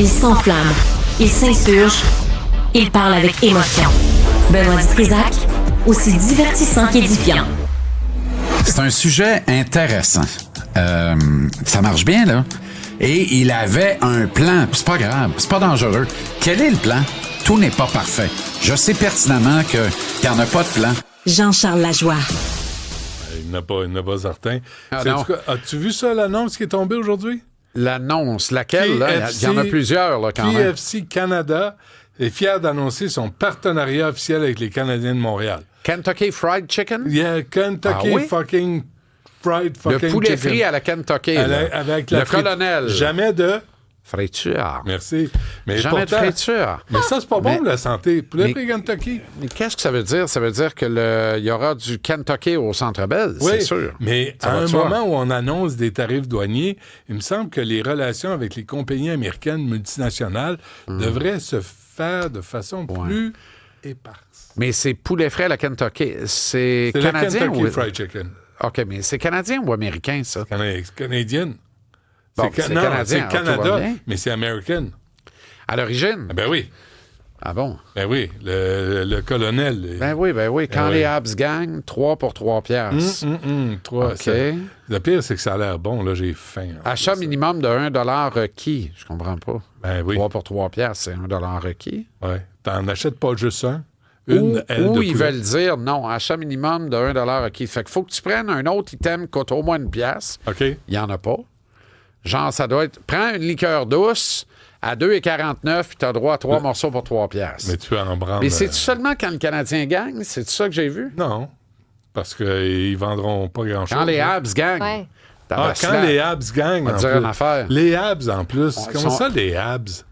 Il s'enflamme, il s'insurge, il parle avec émotion. Benoît Dutrisac, aussi divertissant qu'édifiant. C'est un sujet intéressant. Ça marche bien, là. Et il avait un plan. C'est pas grave, c'est pas dangereux. Quel est le plan? Tout n'est pas parfait. Je sais pertinemment qu'il n'y en a pas de plan. Jean-Charles Lajoie. Il n'a pas certain. Ah, non. As-tu vu ça, l'annonce qui est tombée aujourd'hui? L'annonce, laquelle? Là? Il y en a plusieurs, là, quand même. KFC Canada est fier d'annoncer son partenariat officiel avec les Canadiens de Montréal. Kentucky Fried Chicken? Yeah, Kentucky Ah oui? fucking Fried fucking Le poulet chicken. frit à la Kentucky. Là. Avec la le colonel. Jamais de... Friture. Merci. Mais Jamais pourtant, de friture. Mais ça, c'est pas bon, la santé. Poulet mais- frit Kentucky. Mais qu'est-ce que ça veut dire? Ça veut dire que il y aura du Kentucky au Centre Bell, Oui, c'est sûr. mais Ça à va un de soi. moment où on annonce des tarifs douaniers, il me semble que les relations avec les compagnies américaines multinationales devraient se faire de façon plus éparse. Mais c'est poulet frais à la Kentucky. C'est C'est la canadien Kentucky ou... Fried Chicken. OK, mais c'est canadien ou américain, ça? Canadienne. Bon, c'est c'est non, canadien, c'est alors tout va Canada, bien. mais c'est American. À l'origine? Ah ben oui, Ah bon? le colonel. Ben oui. Quand oui. les Habs gagnent, 3 pour 3 piastres. Trois, OK. le pire, c'est que ça a l'air bon. Là, j'ai faim. Achat minimum de 1 requis. Je comprends pas. Ben oui. 3 pour 3 piastres, c'est 1 requis. Ouais. T'en achètes pas juste un. Ou aile de ils poulet. veulent dire non, achat minimum de 1 requis. Fait qu'il faut que tu prennes un autre item qui coûte au moins 1 piastre. OK. Il n'y en a pas. Genre, ça doit être... Prends une liqueur douce à 2,49 puis tu as droit à 3 morceaux pour 3 piastres. Mais tu peux en prendre... Mais c'est-tu seulement quand le Canadien gagne? C'est ça que j'ai vu? Non, parce qu'ils vendront pas grand-chose. Quand les Habs gagnent. Ouais. Quand les Habs gagnent, On va en dire plus. une affaire. Les Habs, en plus. Ouais, Comment sont- ça, les Habs?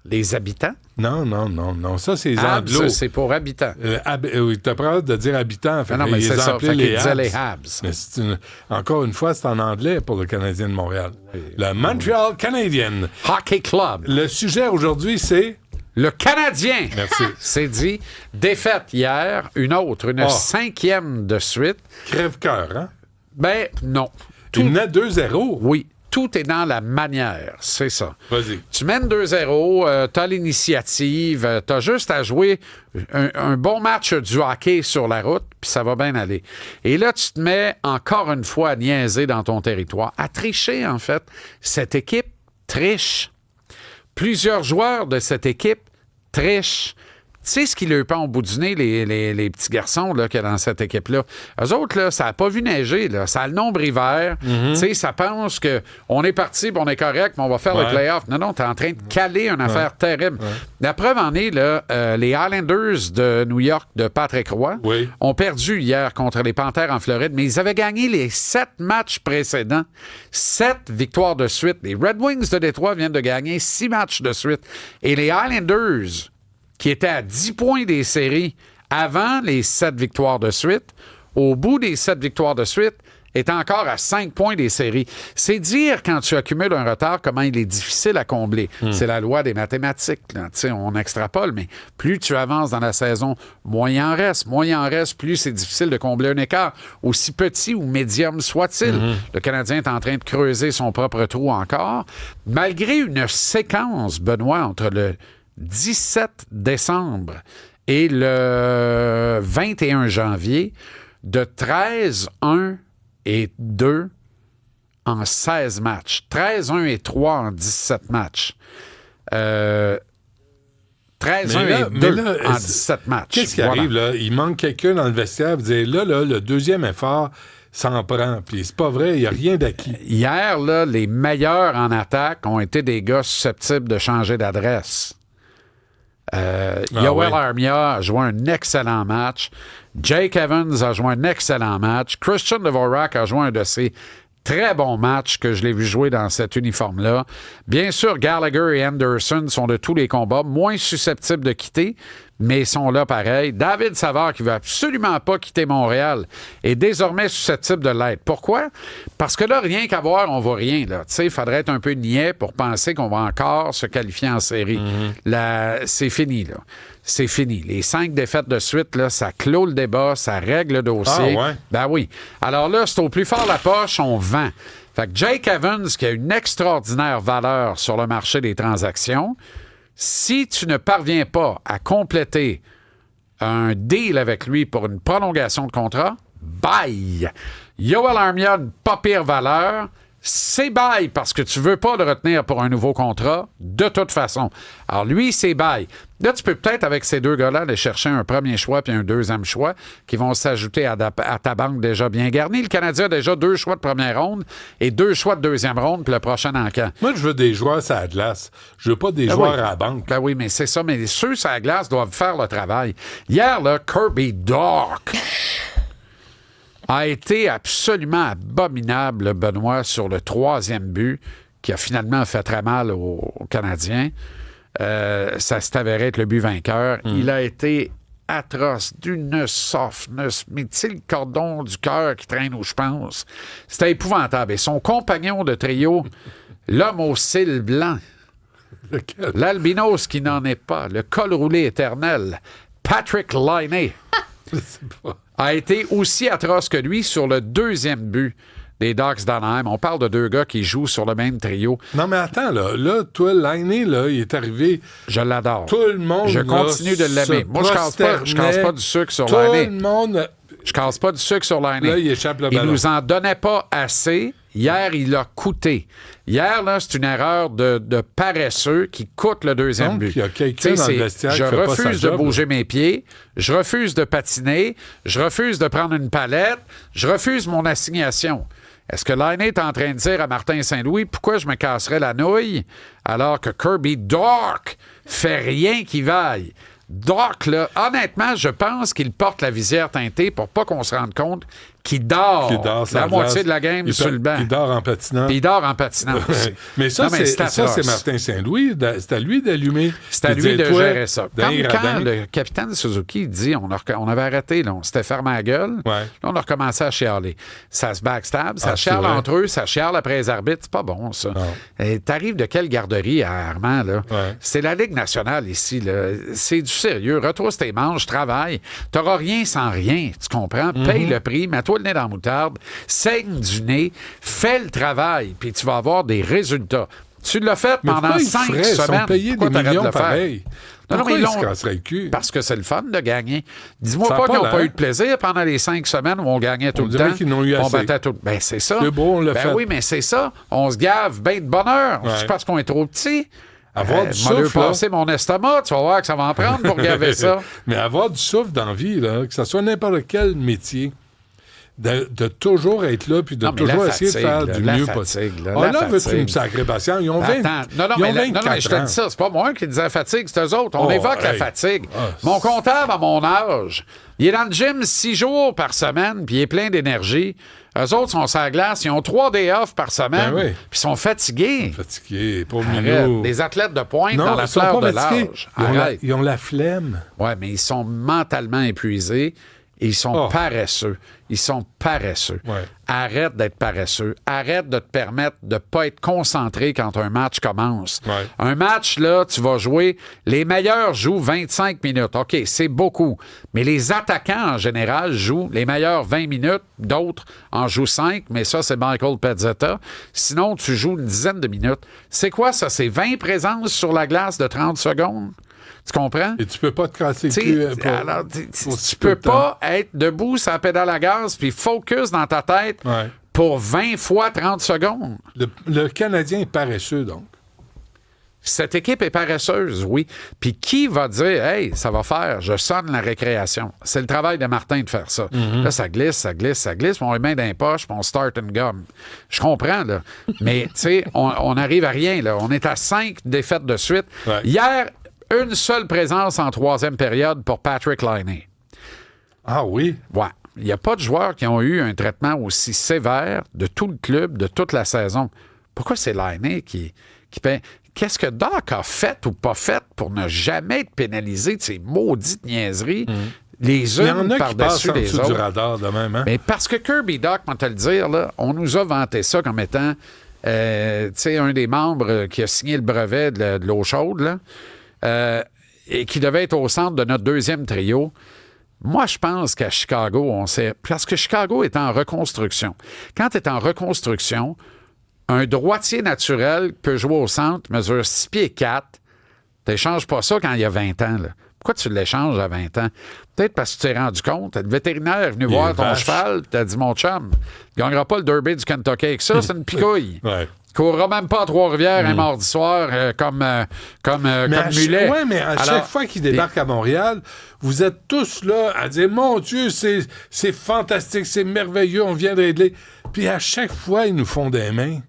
Les habitants? Non. Ça, c'est les Habs, Anglos. c'est pour habitants. Oui, t'as peur de dire habitants. Fait Non, que mais ils c'est ça. appelaient Fait qu'ils les disaient Habs. les Habs. Mais encore une fois, c'est en anglais pour le Canadien de Montréal. Le Montreal Canadian. Hockey Club. Le sujet aujourd'hui, c'est... Le Canadien. Merci. C'est dit. Défaite hier. Une 5e de suite. Crève-cœur, hein? Ben, non. Tu menais 2-0. Oui. Tout est dans la manière. C'est ça. Vas-y. Tu mènes 2-0, t'as l'initiative, t'as juste à jouer un bon match du hockey sur la route, puis ça va bien aller. Et là, tu te mets encore une fois à niaiser dans ton territoire, à tricher, en fait. Cette équipe triche. Plusieurs joueurs de cette équipe trichent. Tu sais ce qui leur pend au bout du nez, les petits garçons là, qu'il y a dans cette équipe-là? Eux autres, là, ça n'a pas vu neiger. Là. Ça a le nombril vert. Tu sais, ça pense qu'on est parti, puis on est correct, mais on va faire le play-off. Non, t'es en train de caler une affaire terrible. La preuve en est, là, les Islanders de New York de Patrick Roy ont perdu hier contre les Panthères en Floride, mais ils avaient gagné les 7 matchs précédents. 7 victoires de suite. Les Red Wings de Détroit viennent de gagner 6 matchs de suite. Et les Islanders, qui était à 10 points des séries avant les 7 victoires de suite, au bout des 7 victoires de suite, est encore à 5 points des séries. C'est dire, quand tu accumules un retard, comment il est difficile à combler. C'est la loi des mathématiques. Là. On extrapole, mais plus tu avances dans la saison, moins il en reste. Moins il en reste, plus c'est difficile de combler un écart, aussi petit ou médium soit-il. Le Canadien est en train de creuser son propre trou encore. Malgré une séquence, Benoît, entre le 17 décembre et le 21 janvier, de 13-1 et 2 en 16 matchs. 13-1 et 3 en 17 matchs. 13-1 et 2 en 17 matchs. Qu'est-ce qui arrive, là? Il manque quelqu'un dans le vestiaire. Vous dites, là, le deuxième effort s'en prend. Puis c'est pas vrai, il n'y a rien d'acquis. Hier, là, les meilleurs en attaque ont été des gars susceptibles de changer d'adresse. Yoel Armia a joué un excellent match. Jake Evans a joué un excellent match. Christian Dvorak a joué un de ses très bons matchs que je l'ai vu jouer dans cet uniforme-là. Bien sûr, Gallagher et Anderson sont de tous les combats moins susceptibles de quitter, mais sont là pareil. David Savard, qui veut absolument pas quitter Montréal, est désormais susceptible de l'être. Pourquoi? Parce que là, rien qu'à voir, on voit rien. Tu sais, il faudrait être un peu niais pour penser qu'on va encore se qualifier en série. Là, c'est fini, là. C'est fini. Les 5 défaites de suite, là, ça clôt le débat, ça règle le dossier. Ah ouais? Ben oui. Alors là, c'est au plus fort la poche, on vend. Fait que Jake Evans, qui a une extraordinaire valeur sur le marché des transactions, si tu ne parviens pas à compléter un deal avec lui pour une prolongation de contrat, bye! Yoel Armia, pas pire valeur, c'est bye parce que tu veux pas le retenir pour un nouveau contrat, de toute façon. Alors lui, c'est bye. Là, tu peux peut-être, avec ces deux gars-là, aller chercher un premier choix puis un deuxième choix qui vont s'ajouter à ta banque déjà bien garnie. Le Canadien a déjà 2 choix de première ronde et 2 choix de deuxième ronde puis le prochain en camp. Moi, je veux des joueurs sur la glace. Je veux pas des joueurs à la banque. Ben oui, mais c'est ça. Mais ceux sur la glace doivent faire le travail. Hier, là, Kirby Dach a été absolument abominable, Benoît, sur le 3e but, qui a finalement fait très mal aux Canadiens. Ça s'est avéré être le but vainqueur. Il a été atroce, d'une softness, mais tu sais, le cordon du cœur qui traîne où je pense. C'était épouvantable. Et son compagnon de trio, l'homme aux cils blancs, l'albinos qui n'en est pas, le col roulé éternel, Patrick Laine, a été aussi atroce que lui sur le 2e but des Ducks d'Anaheim. On parle de 2 gars qui jouent sur le même trio. Non, mais attends, là toi, Laine, là, il est arrivé... Je l'adore. Tout le monde, je continue de l'aimer. Moi, je casse pas du sucre sur Laine. Tout le monde... Je casse pas du sucre sur Laine. Là, il échappe le ballon. Il nous en donnait pas assez. Hier, il a coûté. Hier, là, c'est une erreur de paresseux qui coûte le 2e but. Il y a quelqu'un dans le vestiaire je qui fait pas sa refuse de job, bouger mes pieds, je refuse de patiner, je refuse de prendre une palette, je refuse mon assignation. Est-ce que Laine est en train de dire à Martin Saint-Louis pourquoi je me casserais la nouille alors que Kirby Dach fait rien qui vaille? Dach, là, honnêtement, je pense qu'il porte la visière teintée pour pas qu'on se rende compte qu'il dort la moitié de la game sur le banc. Il dort en patinant. Puis il dort en patinant aussi. Mais ça, c'est Martin Saint-Louis. C'est à lui d'allumer. C'est à lui de gérer ça. Quand le capitaine Suzuki dit on avait arrêté, là, on s'était fermé la gueule, là, on a recommencé à chialer. Ça se backstab, ça chiale entre eux, ça chiale après les arbitres. C'est pas bon, ça. T'arrives de quelle garderie à Armand, là? Ouais. C'est la Ligue nationale ici, là. C'est du sérieux. Retrousse tes manches, travaille. T'auras rien sans rien, tu comprends? Paye le prix, mets-toi le nez dans la moutarde, saigne du nez, fais le travail, puis tu vas avoir des résultats. Tu l'as fait pendant 5 semaines. Ils sont payés des millions pareil. Pourquoi ils se casseraient le cul? Parce que c'est le fun de gagner. Dis-moi pas qu'ils n'ont pas eu de plaisir pendant les 5 semaines où on gagnait tout le temps. Qu'ils n'ont eu assez. On battait tout. Ben, c'est ça. C'est beau, on l'a fait. Oui, mais c'est ça. On se gave bien de bonheur. C'est parce qu'on est trop petit. Avoir du souffle, passer mon estomac, tu vas voir que ça va en prendre pour gaver ça. Mais avoir du souffle dans la vie, là, que ce soit n'importe quel métier, de toujours être là puis de toujours essayer de faire du mieux possible. Là, veux-tu me sacrer patient? Ils ont 20 mais je te dis ça. C'est pas moi qui disais fatigue, c'est eux autres. On évoque la fatigue. Mon comptable, à mon âge, il est dans le gym 6 jours par semaine puis il est plein d'énergie. Eux autres sont sur la glace. Ils ont 3 day off par semaine puis ils sont fatigués. Pauvre Minou. Des athlètes de pointe dans la fleur de l'âge. Ils ont la flemme. Oui, mais ils sont mentalement épuisés. Ils sont paresseux. Ils sont paresseux. Ouais. Arrête d'être paresseux. Arrête de te permettre de ne pas être concentré quand un match commence. Ouais. Un match, là, tu vas jouer... Les meilleurs jouent 25 minutes. OK, c'est beaucoup. Mais les attaquants, en général, jouent les meilleurs 20 minutes. D'autres en jouent 5, mais ça, c'est Michael Pezzetta. Sinon, tu joues une dizaine de minutes. C'est quoi, ça? C'est 20 présences sur la glace de 30 secondes? Tu comprends? Et tu peux pas te casser le cul. Tu peux pas être debout sur la pédale à gaz puis focus dans ta tête pour 20 fois 30 secondes. Le Canadien est paresseux, donc. Cette équipe est paresseuse, oui. Puis qui va dire, hey, ça va faire, je sonne la récréation? C'est le travail de Martin de faire ça. Mm-hmm. Là, ça glisse, puis on les met dans les poches, puis on start une gomme. Je comprends, là. Mais, tu sais, on n'arrive à rien, là. On est à 5 défaites de suite. Ouais. Hier, une seule présence en 3e période pour Patrick Laine. Ah oui? Ouais. Il n'y a pas de joueurs qui ont eu un traitement aussi sévère de tout le club, de toute la saison. Pourquoi c'est Laine qui paie? Qu'est-ce que Doc a fait ou pas fait pour ne jamais être pénalisé de ces maudites niaiseries, les unes par-dessus les autres? Du radar de même, hein? Mais parce que Kirby Dach, on te le dire, là, on nous a vanté ça comme étant un des membres qui a signé le brevet de l'eau chaude, là. Et qui devait être au centre de notre 2e trio. Moi, je pense qu'à Chicago, parce que Chicago est en reconstruction. Quand tu es en reconstruction, un droitier naturel peut jouer au centre, mesure 6 pieds 4. Tu n'échanges pas ça quand il y a 20 ans. Là. Pourquoi tu l'échanges à 20 ans? Peut-être parce que tu t'es rendu compte. Le vétérinaire est venu voir ton cheval, tu as dit, mon chum, il ne gagnera pas le Derby du Kentucky avec ça, c'est une picouille. Ouais. Il ne courra même pas à Trois-Rivières un mardi soir comme Mulet. Oui, mais à chaque fois qu'il débarque à Montréal, vous êtes tous là à dire, mon Dieu, c'est fantastique, c'est merveilleux, on vient de régler. Puis à chaque fois, ils nous font des mains.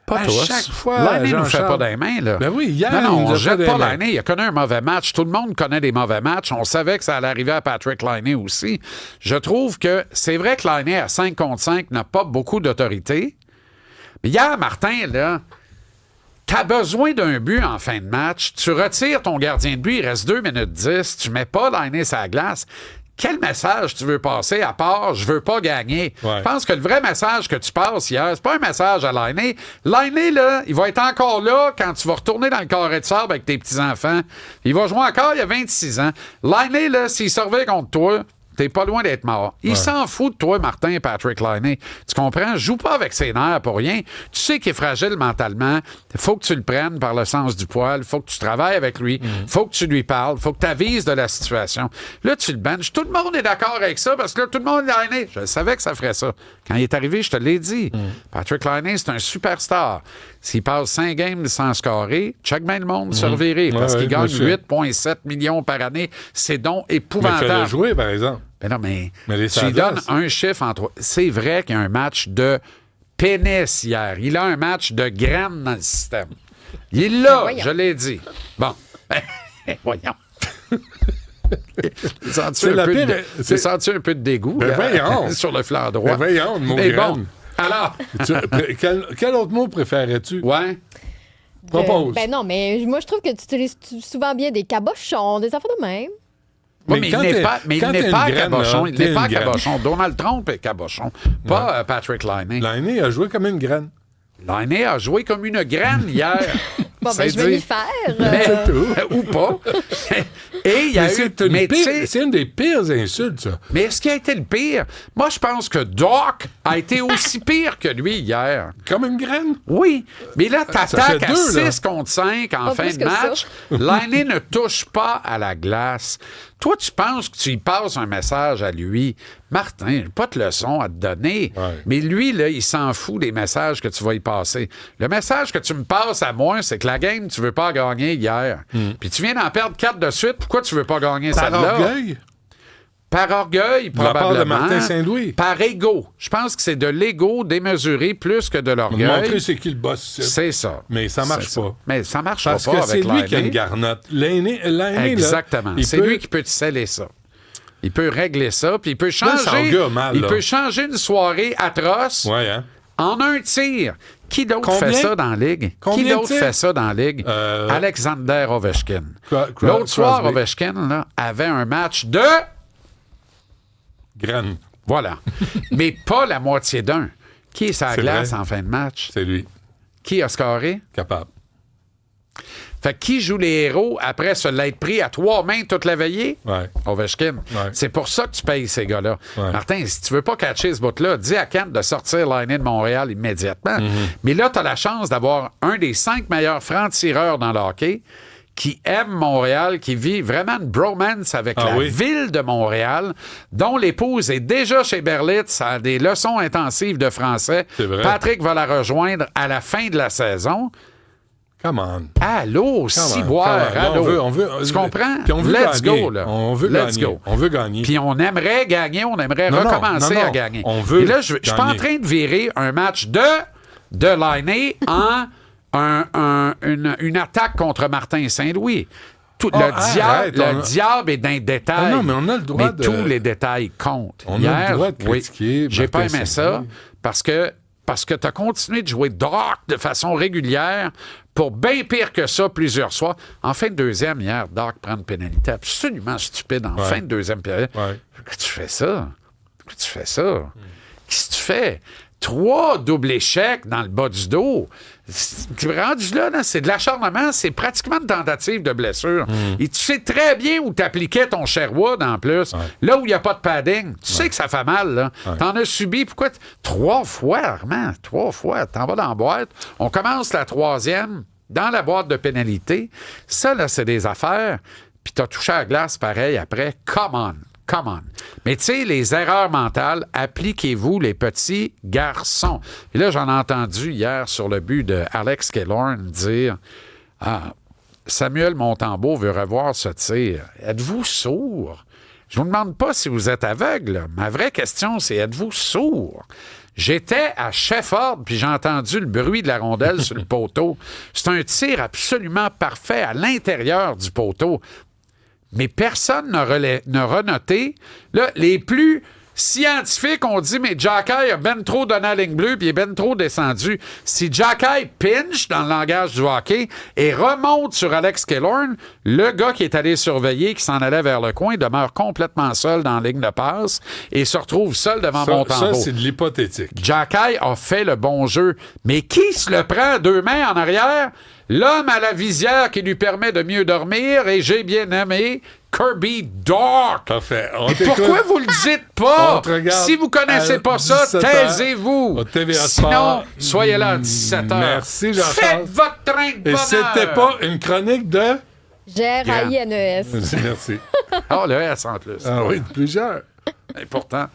Pas à tous. chaque fois, L'année ne nous fait pas des mains, là. Ben oui, hier, non, il nous on a jette fait pas des mains. Laine. Il a connu un mauvais match. Tout le monde connaît des mauvais matchs. On savait que ça allait arriver à Patrick Laine aussi. Je trouve que c'est vrai que Laine, à 5 contre 5, n'a pas beaucoup d'autorité. Mais hier, Martin, là, t'as besoin d'un but en fin de match. Tu retires ton gardien de but, il reste 2 minutes 10. Tu mets pas Laine sur la glace. Quel message tu veux passer à part « je veux pas gagner Ouais. » Je pense que le vrai message que tu passes hier, c'est pas un message à Laine. Laine, là, il va être encore là quand tu vas retourner dans le carré de sable avec tes petits-enfants. Il va jouer encore, il y a 26 ans. Laine, là, s'il surveille contre toi, t'es pas loin d'être mort. Il s'en fout de toi, Martin, Patrick Laine. Tu comprends? Joue pas avec ses nerfs pour rien. Tu sais qu'il est fragile mentalement. Il faut que tu le prennes par le sens du poil. Il faut que tu travailles avec lui. Il faut que tu lui parles. Il faut que tu avises de la situation. Là, tu le benches. Tout le monde est d'accord avec ça parce que là, tout le monde est Laine. Je savais que ça ferait ça. Quand il est arrivé, je te l'ai dit. Patrick Laine, c'est un superstar. S'il passe 5 games sans scorer, check bien le monde se revirer parce qu'il gagne 8,7 millions par année. C'est donc épouvantable. Mais fais-le jouer, par exemple. Ben non, mais les tu lui donnes un chiffre en 3. C'est vrai qu'il y a un match de pénis hier. Il a un match de graine dans le système. Il est là, je l'ai dit. Bon. Voyons. J'ai senti un peu de dégoût sur le flanc droit. Ben voyons, le mot mais graine. bon, alors... quel autre mot préférais-tu? Ouais. Propose. Ben non, mais moi, je trouve que tu utilises souvent bien des cabochons, des affaires de même. Oui, mais il n'est pas, cabochon. Il n'est pas cabochon. Donald Trump est cabochon. Pas Patrick Laine. Laine a joué comme une graine. Laine a joué comme une graine hier. Bon, ben, je vais m'y faire. Mais, ou pas. Et il y a c'est une des pires insultes, ça. Mais ce qui a été le pire, moi, je pense que Doc a été aussi pire que lui hier. Comme une graine? Oui. Mais là, t'attaques à 6 là. contre 5 en Pas fin plus de que match. Laine ne touche pas à la glace. Toi, tu penses que tu y passes un message à lui. Martin, j'ai pas de leçon à te donner. Ouais. Mais lui, là, il s'en fout des messages que tu vas y passer. Le message que tu me passes à moi, c'est que la game, tu veux pas gagner hier. Puis tu viens d'en perdre 4 de suite. Pourquoi tu veux pas gagner Par celle-là? orgueil? Par orgueil, De la part probablement. de Martin Saint-Louis. Par ego. Je pense que c'est de l'ego démesuré plus que de l'orgueil. Montrer c'est qui le boss. C'est ça. Mais ça marche C'est pas. Ça. Mais ça marche Parce pas que avec c'est lui Laine. qui a une garnotte. Laine, exactement. Là, c'est lui qui peut te sceller ça. Il peut régler ça, puis il peut changer. Mal, il peut changer une soirée atroce Ouais, hein? en un tir. Qui d'autre fait ça dans la Ligue? Combien Qui d'autre de tirs? fait ça dans la Ligue? Alexander Ovechkin. L'autre soir, Ovechkin là, avait un match de... Graine. Voilà. Mais pas la moitié d'un. Qui est sa C'est glace vrai. en fin de match? C'est lui. Qui a scoré? Capable. Fait que qui joue les héros après se l'être pris à 3 mains toute la veillée? Ouais. Ovechkin. Ouais. C'est pour ça que tu payes ces gars-là. Ouais. Martin, si tu veux pas catcher ce bout-là, dis à Kent de sortir Laine de Montréal immédiatement. Mais là, tu as la chance d'avoir un des 5 meilleurs francs-tireurs dans le hockey qui aime Montréal, qui vit vraiment une bromance avec la ville de Montréal, dont l'épouse est déjà chez Berlitz, a des leçons intensives de français. C'est vrai. Patrick va la rejoindre à la fin de la saison. Come on. Allô, ciboire, allô. On veut, tu comprends? Puis on veut Let's gagner. go, là. On veut Let's gagner. go. On veut gagner. Puis on aimerait gagner, on aimerait recommencer à gagner. On veut Et là, je suis pas en gagner. train de virer un match de Laine en une attaque contre Martin Saint-Louis. Le diable est dans les détails. Ah non, mais on a le droit mais tous les détails comptent. On a le droit de critiquer j'ai pas Martin aimé ça Saint-Louis. parce que tu as continué de jouer Doc de façon régulière pour bien pire que ça plusieurs soirs. En fin de deuxième, hier, Doc prend une pénalité absolument stupide en fin de deuxième période. Ouais. Pourquoi tu fais ça? Qu'est-ce que tu fais? 3 doubles échecs dans le bas du dos. Rendu là, c'est de l'acharnement, c'est pratiquement une tentative de blessure. Et tu sais très bien où t'appliquais ton Sherwood en plus. Ouais. Là où il n'y a pas de padding. Tu sais que ça fait mal, là. Ouais. T'en as subi. Pourquoi? 3 fois, Armand. 3 fois. T'en vas dans la boîte. On commence la 3e dans la boîte de pénalité. Ça, là, c'est des affaires. Puis t'as touché à la glace pareil après. Come on. Mais tu sais, les erreurs mentales, appliquez-vous les petits garçons. Et là, j'en ai entendu hier sur le but de Alex Killorn dire Samuel Montembeault veut revoir ce tir. Êtes-vous sourd? Je vous demande pas si vous êtes aveugle. Ma vraie question, c'est êtes-vous sourd? J'étais à Shefford, puis j'ai entendu le bruit de la rondelle sur le poteau. C'est un tir absolument parfait à l'intérieur du poteau. Mais personne n'a renoté. Là, les plus scientifiques ont dit, mais Jacky a ben trop donné la ligne bleue puis il est ben trop descendu. Si Jacky pinch dans le langage du hockey et remonte sur Alex Killorn, le gars qui est allé surveiller, qui s'en allait vers le coin, demeure complètement seul dans la ligne de passe et se retrouve seul devant Montembeault. Ça, c'est de l'hypothétique. Jacky a fait le bon jeu. Mais qui se le prend à 2 mains en arrière? L'homme à la visière qui lui permet de mieux dormir, et j'ai bien aimé Kirby Dach. Parfait. Pourquoi vous le dites pas? Si vous connaissez pas ça, taisez-vous. Sinon, soyez là à 17h. Merci, Jean-Charles. Faites votre train de bonheur. Et c'était pas une chronique de... G-R-A-I-N-E-S. Merci. Le S en plus. Ah oui, plusieurs. Et pourtant...